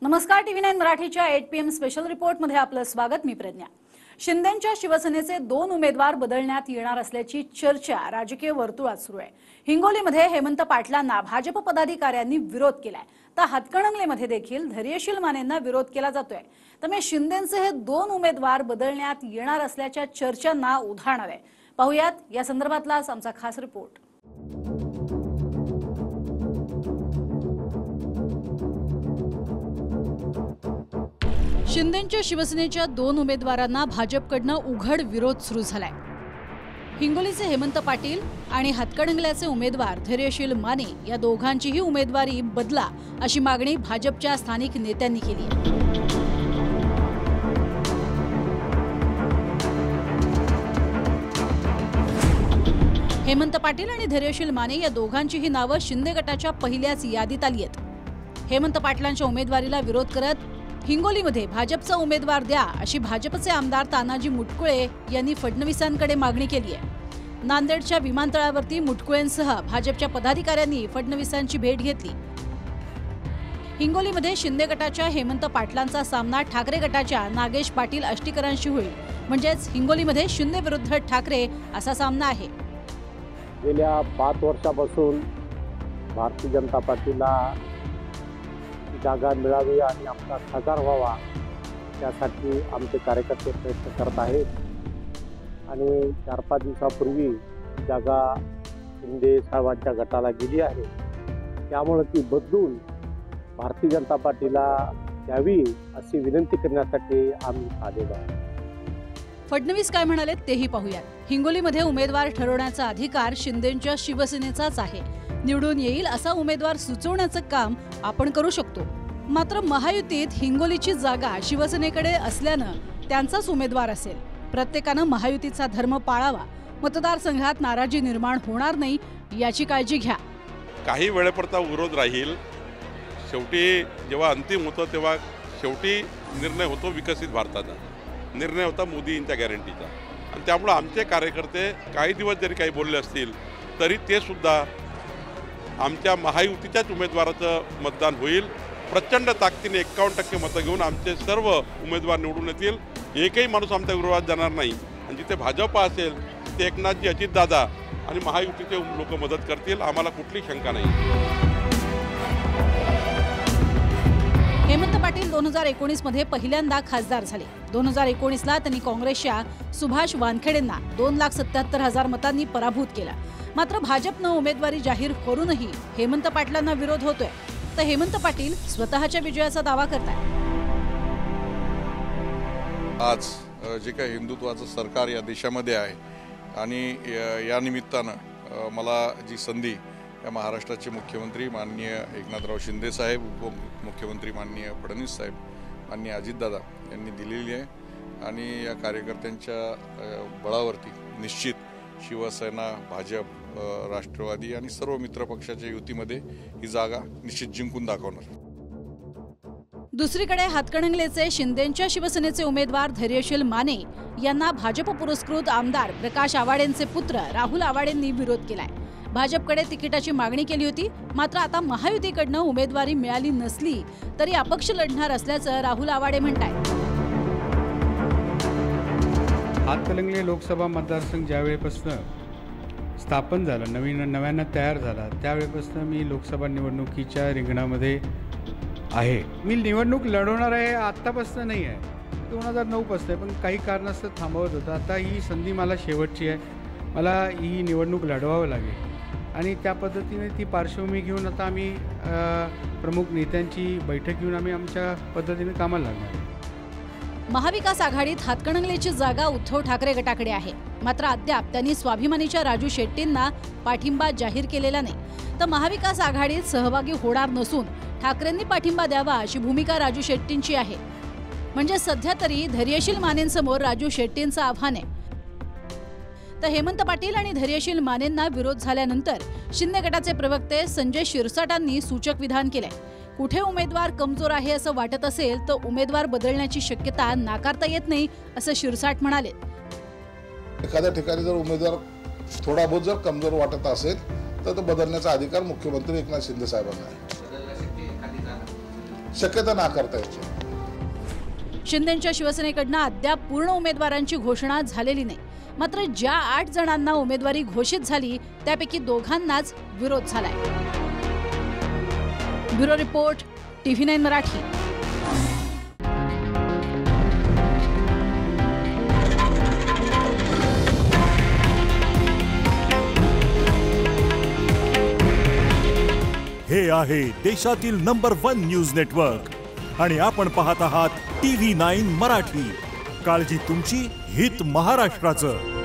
नमस्कार, TV9 मराठीच्या 8 PM special रिपोर्टमध्ये आपलं स्वागत. मी प्रज्ञा. शिंदेंच्या शिवसेनेचे 2 उमेदवार बदलण्यात येणार असल्याची चर्चा राजकीय वर्तुळात सुरू आहे. हिंगोलीमध्ये हेमंत पाटलांना भाजप पदाधिकाऱ्यांनी विरोध केलाय, तर हातकणंगलेमध्ये देखील धैर्यशील मानेंना विरोध केला जातोय. त्यामुळे शिंदेंचे हे 2 उमेदवार बदलण्यात येणार असल्याच्या चर्चांना उधाण आलंय. पाहूयात या संदर्भातला आमचा खास रिपोर्ट. शिंदेंच्या शिवसेनेच्या 2 उमेदवारांना भाजपकडनं उघड विरोध सुरू झालाय. हिंगोलीचे हेमंत पाटील आणि हातकणंगल्याचे उमेदवार धैर्यशील माने या दोघांचीही उमेदवारी बदला अशी मागणी भाजपच्या स्थानिक नेत्यांनी केली आहे. हेमंत पाटील आणि धैर्यशील माने या दोघांचीही नावं शिंदे गटाच्या पहिल्याच यादीत आली आहेत. हेमंत पाटलांच्या उमेदवारीला विरोध करत हिंगोलीमध्ये भाजपचा उमेदवार द्या अशी भाजपचे आमदार तानाजी मुटकुळे यांनी फडणवीसांकडे मागणी केली आहे. नांदेडच्या विमानतळावरती मुटकुळेंसह भाजपच्या पदाधिकाऱ्यांनी फडणवीसांची भेट घेतली. हिंगोलीमध्ये शिंदे गटाच्या हेमंत पाटलांचा सामना ठाकरे गटाच्या नागेश पाटील आष्टीकरांशी होईल. म्हणजेच हिंगोलीमध्ये शिंदे विरुद्ध ठाकरे असा सामना आहे. गेल्या 5 वर्षापासून भारतीय जनता पार्टीला जागा मिळावी आणि आपला खासदार व्हावा त्यासाठी आमचे कार्यकर्ते प्रयत्न करत आहेत. आणि 4-5 दिवसापूर्वी जागा शिंदे साहेबांच्या गटाला गेली आहे. त्यामुळे ती बदलून भारतीय जनता पार्टीला द्यावी अशी विनंती करण्यासाठी आम्ही आलेलो आहोत. फडणवीस काय म्हणाले तेही पाहूयात. हिंगोलीमध्ये उमेदवार ठरवण्याचा अधिकार शिंदेंच्या शिवसेनेचाच आहे. निवडून येईल असा उमेदवार सुचवण्याचं काम आपण करू शकतो. मात्र महायुतीत हिंगोलीची जागा शिवसेनेकडे असल्यानं त्यांचाच उमेदवार असेल. प्रत्येकानं महायुतीचा धर्म पाळावा. मतदारसंघात नाराजी निर्माण होणार नाही याची काळजी घ्या. काही वेळेपुरता विरोध राहील. शेवटी जेव्हा अंतिम होतं तेव्हा शेवटी निर्णय होतो विकसित भारताचा. निर्णय होता मोदींच्या गॅरंटीचा. आणि त्यामुळे आमचे कार्यकर्ते काही दिवस जरी काही बोलले असतील तरी ते सुद्धा आमच्या महायुतीच्याच उमेदवाराचं मतदान होईल. प्रचंड ताकदीने 51% मतं घेऊन आमचे सर्व उमेदवार निवडून येतील. एकही माणूस आमच्या विरोधात जाणार नाही. आणि जिथे भाजप असेल तिथे एकनाथजी, अजितदादा आणि महायुतीचे लोक मदत करतील. आम्हाला कुठली शंका नाही. हेमंत पाटील 2019 मध्ये पहिल्यांदा खासदार झाले. 2019ला त्यांनी काँग्रेसच्या सुभाष वानखेडेंना 2,77,000 मतांनी पराभूत केला. मात्र भाजपनं उमेदवारी जाहीर करूनही हेमंत पाटलांना विरोध होतोय. तर हेमंत पाटील स्वतःच्या विजयाचा दावा करतायत. आज जे काही हिंदुत्वाचं सरकार या देशामध्ये आहे आणि या निमित्तानं मला जी संधी या महाराष्ट्राचे मुख्यमंत्री माननीय एकनाथराव शिंदे साहेब, उपमुख्यमंत्री माननीय फडणवीस साहेब, माननीय अजितदादा यांनी दिलेली आहे. आणि या कार्यकर्त्यांच्या बळावरती निश्चित शिवसेना, भाजप, राष्ट्रवादी आणि सर्व मित्रपक्षाच्या युतीमध्ये ही जागा निश्चित जिंकून दाखवणार. दुसरीकडे हातकणंगलेचे शिंदेंच्या शिवसेनेचे उमेदवार धैर्यशील माने यांना भाजप पुरस्कृत आमदार प्रकाश आवाडेंचे पुत्र राहुल आवाडेंनी विरोध केलाय. भाजपकडे तिकिटाची मागणी केली होती. मात्र आता महायुतीकडनं उमेदवारी मिळाली नसली तरी अपक्ष लढणार असल्याचं राहुल आवाडे म्हणतायत. हातकणंगले लोकसभा मतदारसंघ ज्यावेळेपासून स्थापन झाला, नव्यानं तयार झाला, त्यावेळेपासून मी लोकसभा निवडणुकीच्या रिंगणामध्ये आहे. मी निवडणूक लढवणार आहे आत्तापासून नाही आहे, 2009 पासून आहे. पण काही कारणास्तव थांबवत होतं. आता ही संधी मला शेवटची आहे. मला ही निवडणूक लढवावं लागेल आणि त्या पद्धतीने ती पार्श्वभूमी घेऊन आता आम्ही प्रमुख नेत्यांची बैठक घेऊन आम्ही आमच्या पद्धतीने कामाला लागणार. महाविकास आघाडीत हातकणंगलेची जागा उद्धव ठाकरे गटाकडे आहे. मात्र अद्याप त्यांनी स्वाभिमानीच्या राजू शेट्टींना पाठिंबा जाहीर केलेला नाही. तर महाविकास आघाडीत सहभागी होणार नसून ठाकरेंनी पाठिंबा द्यावा अशी भूमिका राजू शेट्टींची आहे. म्हणजे सध्या तरी धैर्यशील मानेंसमोर राजू शेट्टींचं आव्हान आहे. तर हेमंत पाटील आणि धैर्यशील मानेंना विरोध झाल्यानंतर शिंदे गटाचे प्रवक्ते संजय शिरसाटांनी सूचक विधान केलंय. कुठे उमेदवार कमजोर आहे असं वाटत असेल तर उमेदवार बदलण्याची शक्यता नाकारता येत नाही असं शिरसाट म्हणाले. एखाद्या ठिकाणी जर उमेदवार थोडा बहुत जर कमजोर वाटत असेल तर तो बदलण्याचा अधिकार मुख्यमंत्री एकनाथ शिंदे साहेबांना आहे. शक्यता नाकारता येते. शिंदेंच्या शिवसेनेकडनं अद्याप पूर्ण उमेदवारांची घोषणा झालेली नाही. मात्र ज्या 8 जणांना उमेदवारी घोषित झाली त्यापैकी दोघांनाच विरोध झालाय. Bureau report, TV9 Marathi. हे आहे देशातील नंबर 1 न्यूज नेटवर्क आणि आपण पाहत आहात TV9 मराठी. काळजी तुमची, हित महाराष्ट्राचं.